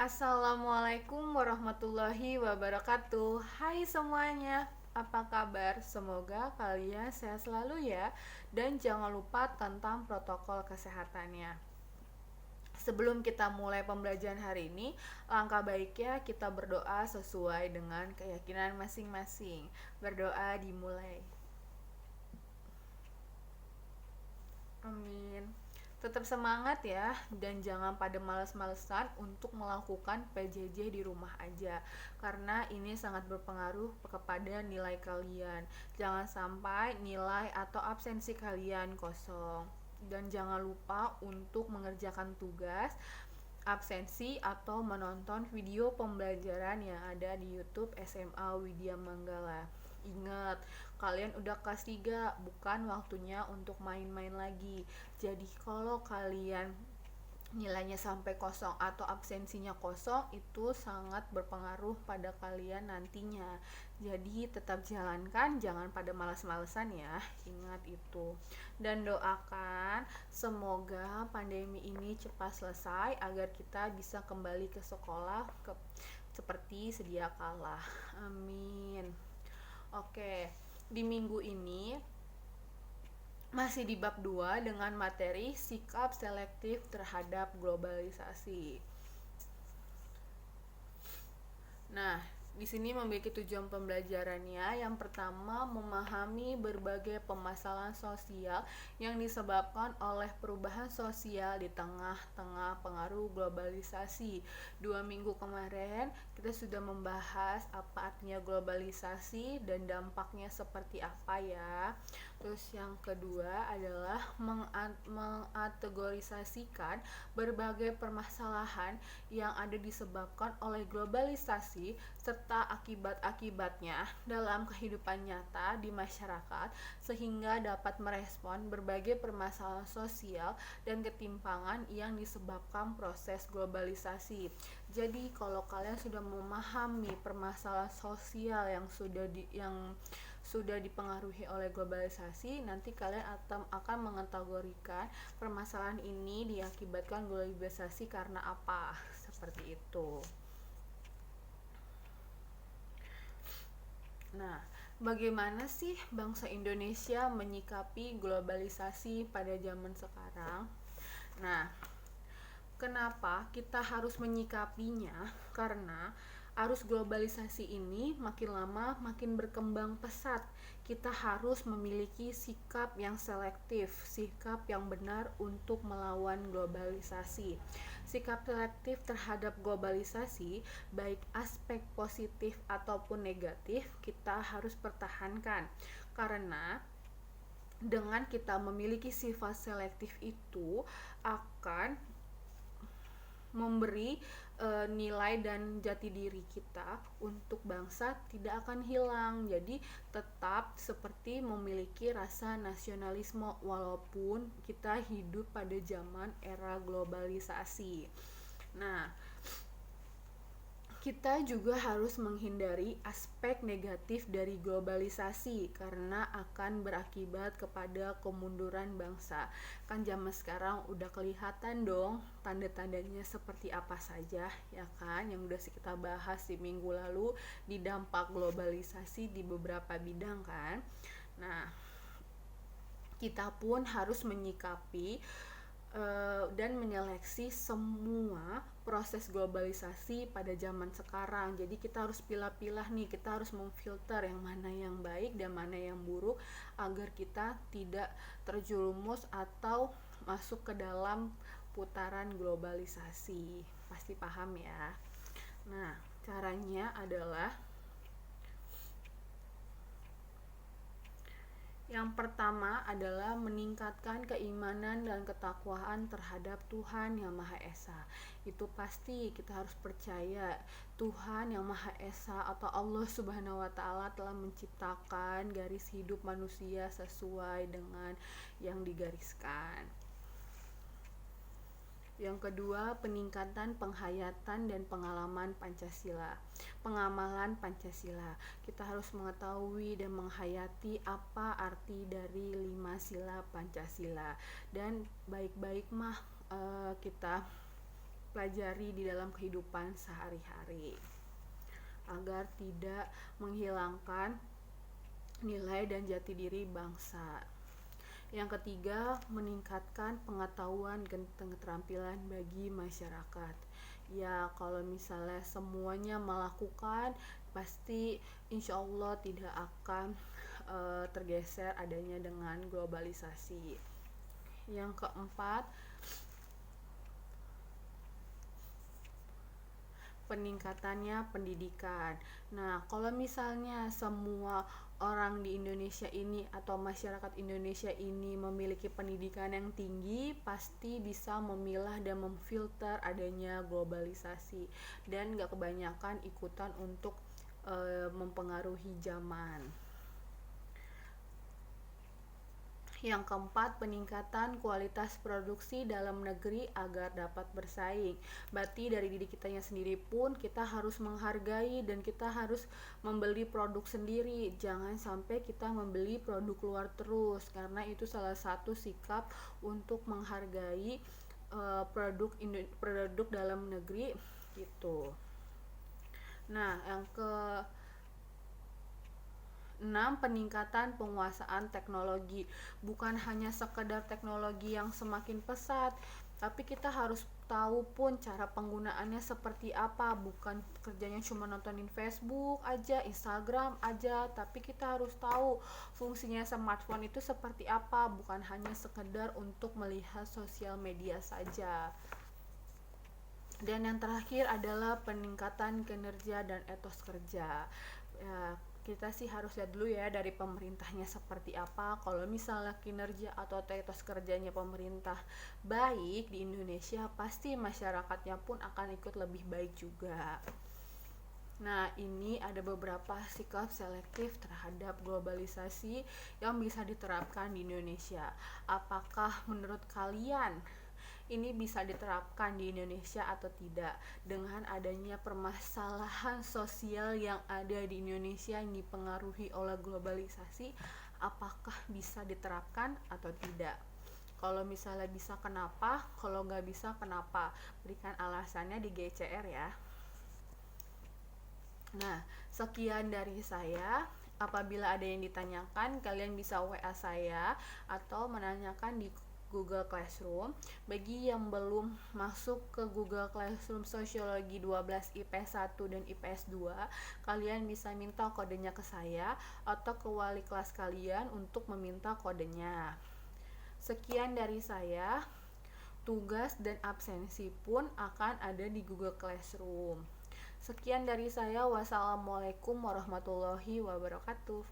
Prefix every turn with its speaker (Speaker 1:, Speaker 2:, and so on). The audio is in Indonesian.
Speaker 1: Assalamualaikum warahmatullahi wabarakatuh. Hai semuanya, apa kabar? Semoga kalian sehat selalu ya. Dan jangan lupa tentang protokol kesehatannya. Sebelum kita mulai pembelajaran hari ini, langkah baiknya kita berdoa sesuai dengan keyakinan masing-masing. Berdoa dimulai. Amin. Tetap semangat ya, dan jangan pada males-malesan untuk melakukan PJJ di rumah aja, karena ini sangat berpengaruh kepada nilai kalian. Jangan sampai nilai atau absensi kalian kosong. Dan jangan lupa untuk mengerjakan tugas, absensi, atau menonton video pembelajaran yang ada di YouTube SMA Widya Manggala. Ingat, kalian udah kelas 3, bukan waktunya untuk main-main lagi. Jadi kalau kalian nilainya sampai kosong atau absensinya kosong, itu sangat berpengaruh pada kalian nantinya. Jadi tetap jalankan, jangan pada malas-malesan ya, ingat itu. Dan doakan semoga pandemi ini cepat selesai agar kita bisa kembali ke sekolah seperti sedia kala. Amin. Oke, di minggu ini masih di bab 2 dengan materi sikap selektif terhadap globalisasi. Nah, di sini memiliki tujuan pembelajarannya. Yang pertama, memahami berbagai permasalahan sosial yang disebabkan oleh perubahan sosial di tengah-tengah pengaruh globalisasi. 2 minggu kemarin kita sudah membahas apa artinya globalisasi dan dampaknya seperti apa ya. Terus yang kedua adalah mengategorisasikan berbagai permasalahan yang ada disebabkan oleh globalisasi serta akibat-akibatnya dalam kehidupan nyata di masyarakat, sehingga dapat merespon berbagai permasalahan sosial dan ketimpangan yang disebabkan proses globalisasi. Jadi kalau kalian sudah memahami permasalahan sosial yang sudah dipengaruhi oleh globalisasi, nanti kalian akan mengategorikan permasalahan ini diakibatkan globalisasi karena apa, seperti itu. Nah, bagaimana sih bangsa Indonesia menyikapi globalisasi pada zaman sekarang? Nah, kenapa kita harus menyikapinya? Karena arus globalisasi ini makin lama makin berkembang pesat. Kita harus memiliki sikap yang selektif, sikap yang benar untuk melawan globalisasi. Sikap selektif terhadap globalisasi, baik aspek positif ataupun negatif, kita harus pertahankan. Karena dengan kita memiliki sifat selektif itu akan memberi nilai dan jati diri kita untuk bangsa tidak akan hilang. Jadi tetap seperti memiliki rasa nasionalisme walaupun kita hidup pada zaman era globalisasi. Nah, kita juga harus menghindari aspek negatif dari globalisasi karena akan berakibat kepada kemunduran bangsa. Kan zaman sekarang udah kelihatan dong tanda-tandanya seperti apa saja, ya kan, yang udah kita bahas di minggu lalu di dampak globalisasi di beberapa bidang kan. Nah, kita pun harus menyikapi dan menyeleksi semua proses globalisasi pada zaman sekarang. Jadi kita harus pilah-pilah nih, kita harus memfilter yang mana yang baik dan mana yang buruk agar kita tidak terjerumus atau masuk ke dalam putaran globalisasi. Pasti paham ya. Nah, caranya adalah yang pertama adalah meningkatkan keimanan dan ketakwaan terhadap Tuhan yang Maha Esa. Itu pasti kita harus percaya Tuhan yang Maha Esa atau Allah Subhanahu wa Ta'ala telah menciptakan garis hidup manusia sesuai dengan yang digariskan. Yang kedua, peningkatan penghayatan dan pengamalan Kita harus mengetahui dan menghayati apa arti dari 5 sila Pancasila. Dan baik-baik kita pelajari di dalam kehidupan sehari-hari agar tidak menghilangkan nilai dan jati diri bangsa. Yang ketiga, meningkatkan pengetahuan dan keterampilan bagi masyarakat. Ya, kalau misalnya semuanya melakukan, pasti insya Allah tidak akan tergeser adanya dengan globalisasi. Yang keempat, peningkatannya pendidikan. Nah, kalau misalnya semua orang di Indonesia ini atau masyarakat Indonesia ini memiliki pendidikan yang tinggi, pasti bisa memilah dan memfilter adanya globalisasi dan gak kebanyakan ikutan untuk mempengaruhi zaman. Yang keempat, peningkatan kualitas produksi dalam negeri agar dapat bersaing. Berarti dari diri kitanya sendiri pun kita harus menghargai dan kita harus membeli produk sendiri. Jangan sampai kita membeli produk luar terus, karena itu salah satu sikap untuk menghargai produk dalam negeri gitu. Nah, yang ke 6. Peningkatan penguasaan teknologi. Bukan hanya sekedar teknologi yang semakin pesat, tapi kita harus tahu pun cara penggunaannya seperti apa. Bukan kerjanya cuma nontonin Facebook aja, Instagram aja, tapi kita harus tahu fungsinya smartphone itu seperti apa, bukan hanya sekedar untuk melihat sosial media saja. Dan yang terakhir adalah peningkatan kinerja dan etos kerja. Ya, kita sih harus lihat dulu ya dari pemerintahnya seperti apa. Kalau misalnya kinerja atau etos kerjanya pemerintah baik di Indonesia, pasti masyarakatnya pun akan ikut lebih baik juga. Nah, ini ada beberapa sikap selektif terhadap globalisasi yang bisa diterapkan di Indonesia. Apakah menurut kalian ini bisa diterapkan di Indonesia atau tidak? Dengan adanya permasalahan sosial yang ada di Indonesia yang dipengaruhi oleh globalisasi, apakah bisa diterapkan atau tidak? Kalau misalnya bisa, kenapa? Kalau nggak bisa, kenapa? Berikan alasannya di GCR ya. Nah, sekian dari saya. Apabila ada yang ditanyakan, kalian bisa WA saya atau menanyakan di Google Classroom. Bagi yang belum masuk ke Google Classroom Sosiologi 12 IPS 1 dan IPS 2, kalian bisa minta kodenya ke saya atau ke wali kelas kalian untuk meminta kodenya. Sekian dari saya. Tugas dan absensi pun akan ada di Google Classroom. Sekian dari saya. Wassalamualaikum warahmatullahi wabarakatuh.